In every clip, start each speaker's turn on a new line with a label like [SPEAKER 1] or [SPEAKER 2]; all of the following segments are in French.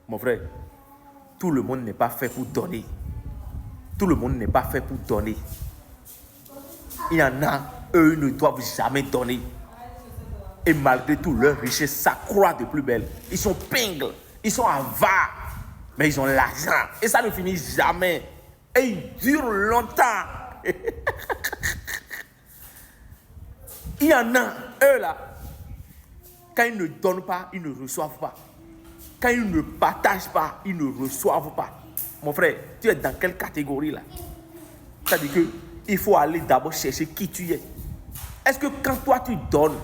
[SPEAKER 1] Mon frère, tout le monde n'est pas fait pour donner. Tout le monde n'est pas fait pour donner. Il y en a, eux, ils ne doivent jamais donner. Et malgré tout, leur richesse s'accroît de plus belle. Ils sont pingles, ils sont avares, mais ils ont l'argent. Et ça ne finit jamais. Et ils durent longtemps. Il y en a, eux là, quand ils ne donnent pas, ils ne reçoivent pas. Quand ils ne partagent pas, ils ne reçoivent pas. Mon frère, tu es dans quelle catégorie là? C'est-à-dire qu'il faut aller d'abord chercher qui tu es. Est-ce que quand toi tu donnes,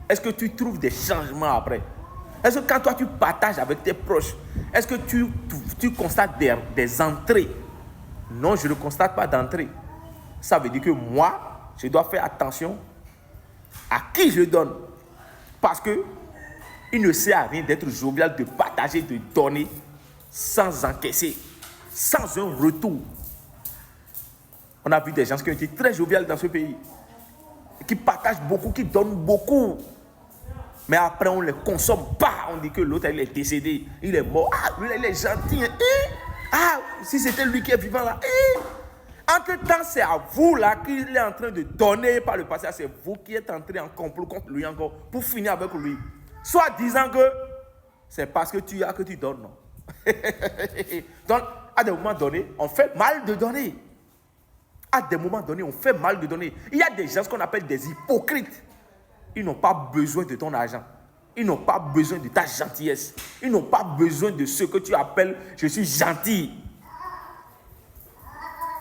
[SPEAKER 1] est-ce que tu trouves des changements après? Est-ce que quand toi tu partages avec tes proches, est-ce que tu constates des entrées? Non, je ne constate pas d'entrée. Ça veut dire que moi, je dois faire attention à qui je donne. Parce que il ne sert à rien d'être jovial, de partager, de donner sans encaisser, sans un retour. On a vu des gens qui ont été très joviales dans ce pays, qui partagent beaucoup, qui donnent beaucoup. Mais après, on les consomme pas. On dit que l'autre, il est décédé, il est mort. Ah, lui, il est gentil. Ah, si c'était lui qui est vivant là. Entre-temps, c'est à vous là qu'il est en train de donner par le passé. C'est vous qui êtes entré en complot contre lui encore pour finir avec lui. Soit disant que c'est parce que tu as que tu donnes, non. Donc, à des moments donnés, on fait mal de donner. À des moments donnés, on fait mal de donner. Il y a des gens qu'on appelle des hypocrites. Ils n'ont pas besoin de ton argent. Ils n'ont pas besoin de ta gentillesse. Ils n'ont pas besoin de ce que tu appelles « je suis gentil ».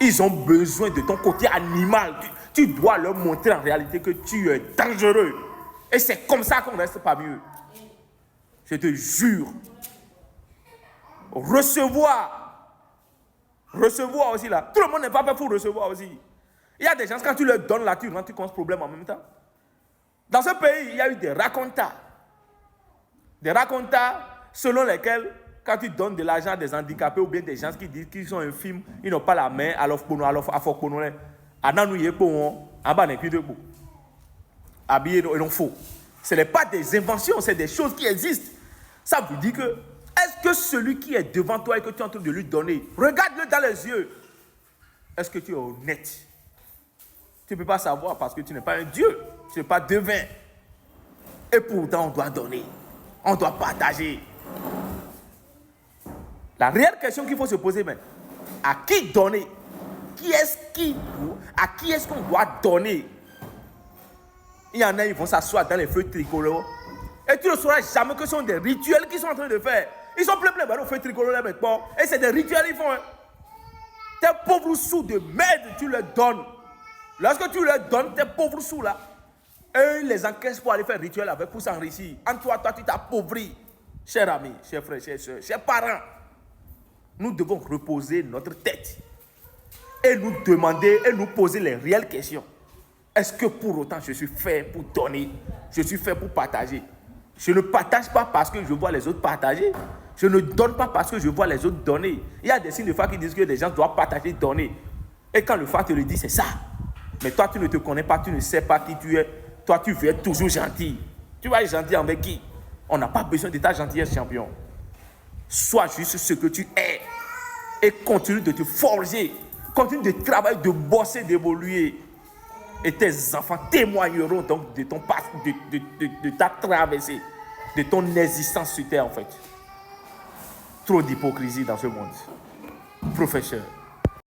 [SPEAKER 1] Ils ont besoin de ton côté animal. Tu dois leur montrer en réalité que tu es dangereux. Et c'est comme ça qu'on reste parmi eux. Je te jure. Recevoir aussi là. Tout le monde n'est pas fait pour recevoir aussi. Il y a des gens, quand tu leur donnes là, tu rentres contre ce problème en même temps. Dans ce pays, il y a eu des racontas. Des racontas selon lesquels, quand tu donnes de l'argent à des handicapés ou bien des gens qui disent qu'ils sont infimes, ils n'ont pas la main, alors ils faux. Ce n'est pas des inventions, c'est des choses qui existent. Ça veut dire que, est-ce que celui qui est devant toi et que tu es en train de lui donner, regarde-le dans les yeux. Est-ce que tu es honnête? Tu ne peux pas savoir parce que tu n'es pas un Dieu, tu n'es pas devin. Et pourtant, on doit donner, on doit partager. La réelle question qu'il faut se poser, mais à qui donner? À qui est-ce qu'on doit donner? Il y en a, ils vont s'asseoir dans les feux tricolores. Et tu ne sauras jamais que ce sont des rituels qu'ils sont en train de faire. Ils sont plein de feux tricolores maintenant. Et c'est des rituels qu'ils font. Hein. Tes pauvres sous de merde, tu leur donnes. Lorsque tu leur donnes tes pauvres sous là, eux, ils les encaissent pour aller faire rituel avec, pour s'enrichir. En toi, tu t'appauvris. Chers amis, chers frères, chers soeurs, chers parents, nous devons reposer notre tête et nous demander et nous poser les réelles questions. Est-ce que pour autant je suis fait pour donner? Je suis fait pour partager? Je ne partage pas parce que je vois les autres partager. Je ne donne pas parce que je vois les autres donner. Il y a des signes de foi qui disent que les gens doivent partager, donner. Et quand le foi te le dit, c'est ça. Mais toi, tu ne te connais pas, tu ne sais pas qui tu es. Toi, tu veux être toujours gentil. Tu vas être gentil avec qui? On n'a pas besoin de ta gentillesse, champion. Sois juste ce que tu es. Et continue de te forger. Continue de travailler, de bosser, d'évoluer. Et tes enfants témoigneront donc de ta traversée, de ton existence sur terre en fait. Trop d'hypocrisie dans ce monde. Professeur.